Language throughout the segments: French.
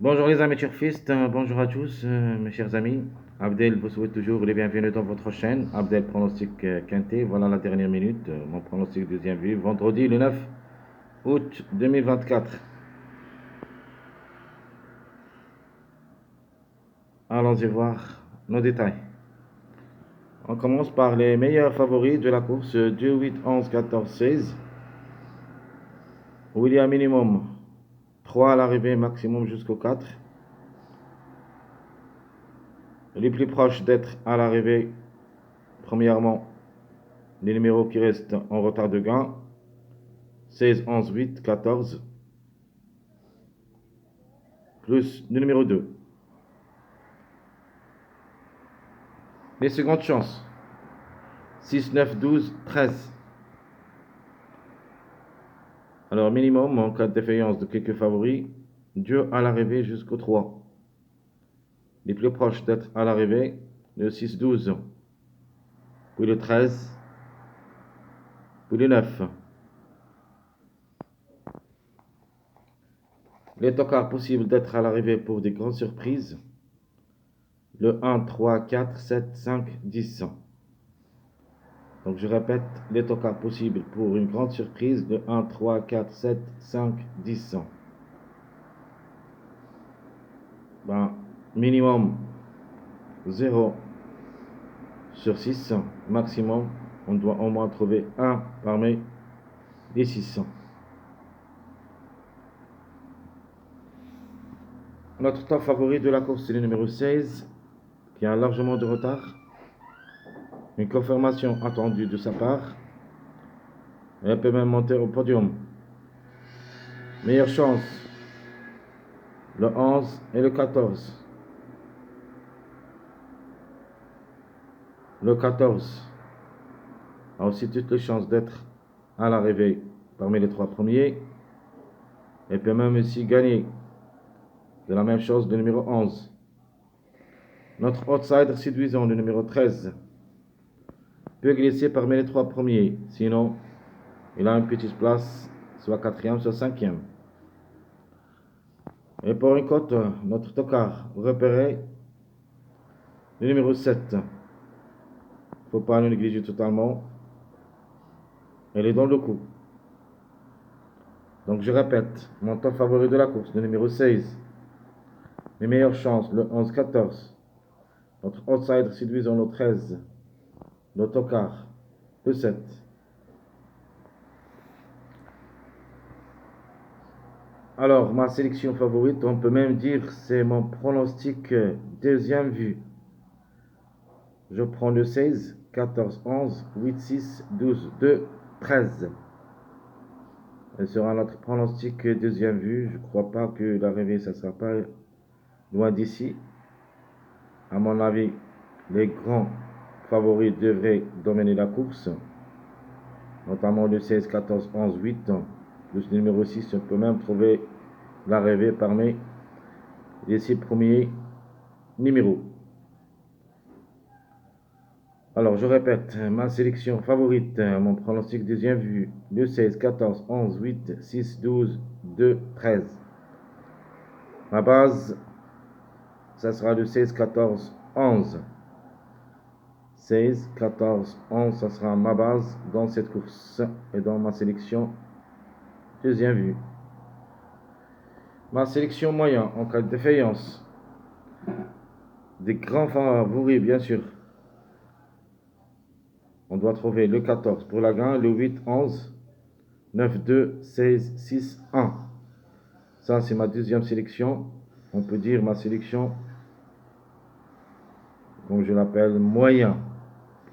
Bonjour les amis turfistes, bonjour à tous mes chers amis. Abdel vous souhaite toujours les bienvenus dans votre chaîne. Abdel pronostic quinté, voilà la dernière minute, mon pronostic deuxième vue, vendredi le 9 août 2024. Allons-y voir nos détails. On commence par les meilleurs favoris de la course 2, 8, 11, 14, 16. Où il y a minimum 3 à l'arrivée, maximum jusqu'au 4. Les plus proches d'être à l'arrivée, premièrement, les numéros qui restent en retard de gain, 16, 11, 8, 14, plus le numéro 2. Les secondes chances, 6, 9, 12, 13. Alors minimum, en cas de défaillance de quelques favoris, 2 à l'arrivée jusqu'au 3. Les plus proches d'être à l'arrivée, le 6, 12, puis le 13, puis le 9. Les tocards possibles d'être à l'arrivée pour des grandes surprises, le 1, 3, 4, 7, 5, 10. Donc je répète, les tocards possibles pour une grande surprise, le 1, 3, 4, 7, 5, 10. Ben, minimum 0 sur 6, maximum, on doit au moins trouver 1 parmi les 600. Notre top favori de la course, c'est le numéro 16, qui a largement de retard. Une confirmation attendue de sa part. Elle peut même monter au podium. Meilleure chance, le 11 et le 14. Le 14 a aussi toutes les chances d'être à l'arrivée parmi les 3 premiers. Elle peut même aussi gagner. De la même chose, le numéro 11. Notre outsider séduisant, le numéro 13, peut glisser parmi les 3 premiers. Sinon, il a une petite place, soit 4e, soit 5e. Et pour une cote, notre tocard repéré, le numéro 7. Il ne faut pas le négliger totalement. Elle est dans le coup. Donc je répète, mon top favori de la course, le numéro 16. Mes meilleures chances, le 11-14. Notre outsider séduisant, le 13. Le tocard, le 7. Alors, ma sélection favorite, on peut même dire, c'est mon pronostic deuxième vue. Je prends le 16, 14, 11, 8, 6, 12, 2, 13. Ce sera notre pronostic deuxième vue. Je ne crois pas que l'arrivée, ça ne sera pas loin d'ici. À mon avis, les grands favoris devraient dominer la course, notamment le 16, 14, 11, 8. Plus le numéro 6, on peut même trouver l'arrivée parmi les 6 premiers numéros. Alors, je répète, ma sélection favorite, mon pronostic deuxième vue, le 16, 14, 11, 8, 6, 12, 2, 13. Ma base, ça sera le 16, 14, 11. 16, 14, 11, ça sera ma base dans cette course et dans ma sélection deuxième vue. Ma sélection moyen en cas de défaillance, des grands favoris bien sûr. On doit trouver le 14 pour la gain, le 8, 11, 9, 2, 16, 6, 1. Ça, c'est ma deuxième sélection. On peut dire ma sélection, comme je l'appelle, moyen.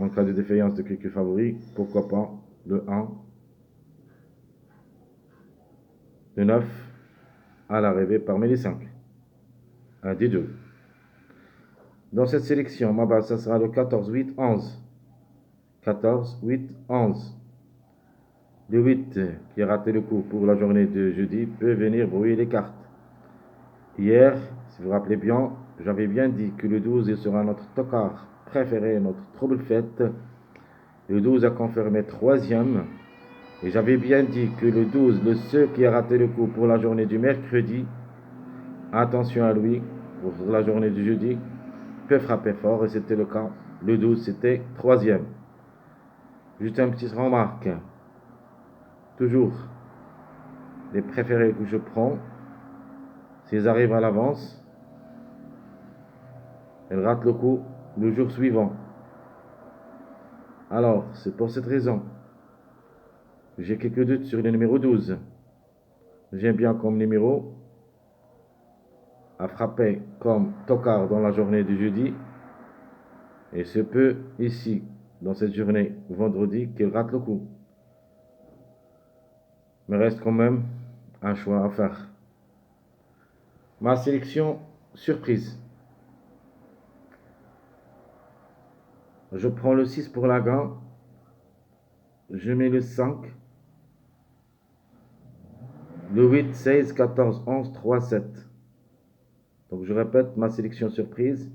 En cas de défaillance de quelques favoris, pourquoi pas le 1, le 9, à l'arrivée parmi les 5. Un des deux. Dans cette sélection, ma base, ça sera le 14, 8, 11. 14, 8, 11. Le 8 qui a raté le coup pour la journée de jeudi peut venir brouiller les cartes. Hier, si vous vous rappelez bien, j'avais bien dit que le 12 il sera notre tocard préféré, notre trouble fête. Le 12 a confirmé troisième. Et j'avais bien dit que le 12, le seul qui a raté le coup pour la journée du mercredi, Attention à lui, pour la journée du jeudi, peut frapper fort, et c'était le cas. Le 12, c'était troisième. Juste une petite remarque. Toujours, les préférés que je prends, s'ils arrivent à l'avance, elles ratent le coup le jour suivant. Alors, c'est pour cette raison que j'ai quelques doutes sur le numéro 12. J'aime bien comme numéro à frapper comme tocard dans la journée du jeudi, et ce peut ici, dans cette journée vendredi, qu'il rate le coup. Mais reste quand même un choix à faire. Ma sélection surprise. Je prends le 6 pour la gain. Je mets le 5. Le 8, 16, 14, 11, 3, 7. Donc je répète ma sélection surprise.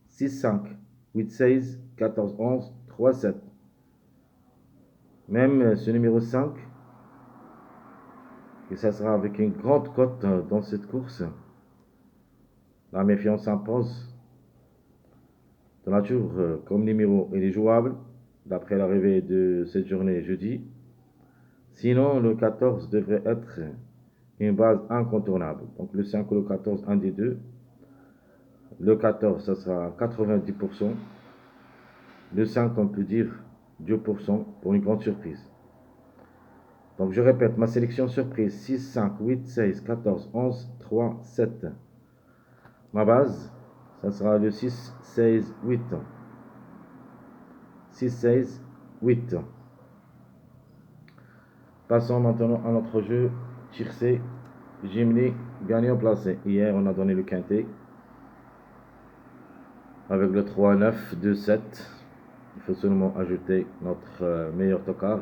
6, 5, 8, 16, 14, 11, 3, 7. Même ce numéro 5, et ça sera avec une grande cote dans cette course. La méfiance s'impose. De nature, comme numéro, il est jouable, d'après l'arrivée de cette journée jeudi. Sinon, le 14 devrait être une base incontournable. Donc le 5 ou le 14, un des deux. Le 14, ça sera 90%. Le 5, on peut dire 2% pour une grande surprise. Donc je répète, ma sélection surprise, 6, 5, 8, 16, 14, 11, 3, 7. Ma base, ça sera le 6, 16, 8. 6, 16, 8. Passons maintenant à notre jeu tiercé, Gimli, gagnant placé. Hier, on a donné le quintet avec le 3, 9, 2, 7. Il faut seulement ajouter notre meilleur tocard,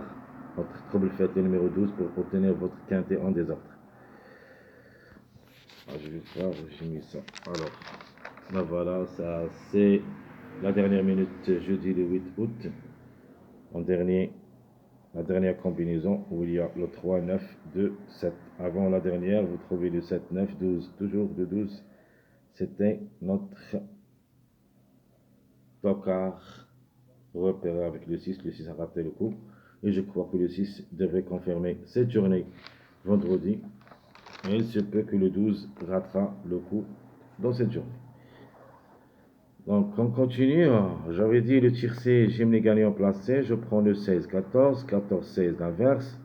notre trouble fête numéro 12 pour obtenir votre quintet en désordre. Je vais voir où j'ai mis ça. Alors, ben voilà, ça c'est la dernière minute, jeudi le 8 août. La dernière combinaison où il y a le 3, 9, 2, 7. Avant la dernière, vous trouvez le 7, 9, 12. Toujours le 12. C'était notre tocard repéré avec le 6. Le 6 a raté le coup. Et je crois que le 6 devrait confirmer cette journée vendredi. Et il se peut que le 12 ratera le coup dans cette journée. Donc on continue. J'avais dit le tiercé, j'aime les gagnants placés. Je prends le 16, 14, 14, 16 l'inverse.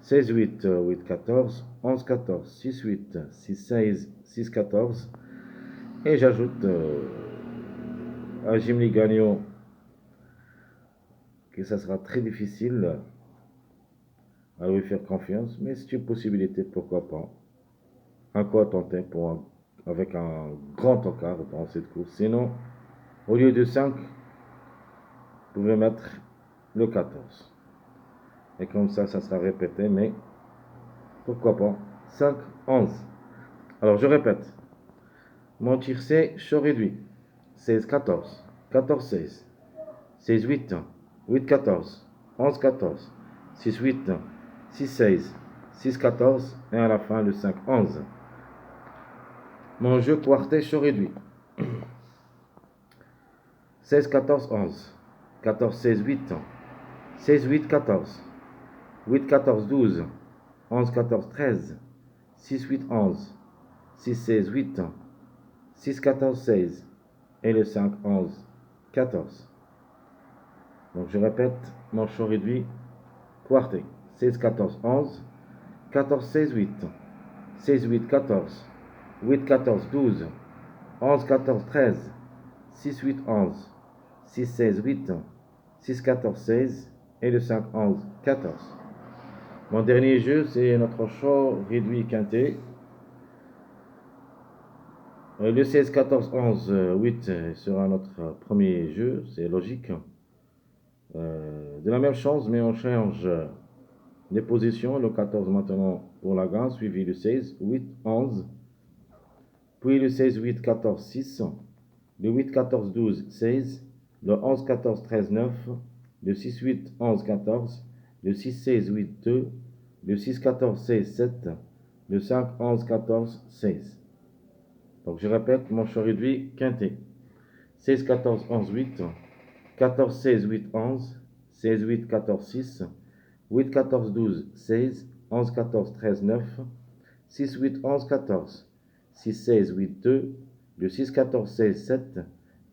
16, 8, 8, 14, 11, 14, 6, 8, 6, 16, 6, 14. Et j'ajoute à Jimmy Gagnon que ça sera très difficile à lui faire confiance, mais c'est une possibilité, pourquoi pas. Encore tenter avec un grand encart dans cette course. Sinon, au lieu de 5, vous pouvez mettre le 14. Et comme ça sera répété, mais pourquoi pas 5, 11. Alors je répète. Mon tiercé, chaud réduit. 16, 14, 14, 16, 16, 8, 8, 14, 11, 14, 6, 8, 6, 16, 6, 14, et à la fin le 5, 11. Mon jeu quartet chaud réduit. 16, 14, 11, 14, 16, 8, 16, 8, 14, 8, 14, 12, 11, 14, 13, 6, 8, 11, 6, 16, 8, 6, 14, 16, et le 5, 11, 14. Donc je répète, mon chaud réduit, quartet, 16, 14, 11, 14, 16, 8, 16, 8, 14, 8, 14, 12, 11, 14, 13, 6, 8, 11, 6, 16, 8, 6, 14, 16, et le 5, 11, 14. Mon dernier jeu, c'est notre chaud réduit quintet. Le 16, 14, 11, 8 sera notre premier jeu, c'est logique. De la même chose, mais on change les positions. Le 14 maintenant pour la gagne, suivi le 16, 8, 11. Puis le 16, 8, 14, 6. Le 8, 14, 12, 16. Le 11, 14, 13, 9. Le 6, 8, 11, 14. Le 6, 16, 8, 2. Le 6, 14, 16, 7. Le 5, 11, 14, 16. Donc je répète, mon choix réduit quintet. 16, 14, 11, 8. 14, 16, 8, 11. 16, 8, 14, 6. 8, 14, 12, 16. 11, 14, 13, 9. 6, 8, 11, 14. 6, 16, 8, 2. Le 6, 14, 16, 7.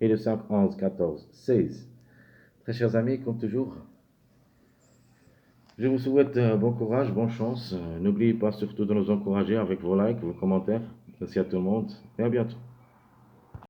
Et le 5, 11, 14, 16. Très chers amis, comme toujours, je vous souhaite bon courage, bonne chance. N'oubliez pas surtout de nous encourager avec vos likes, vos commentaires. Merci à tout le monde et à bientôt.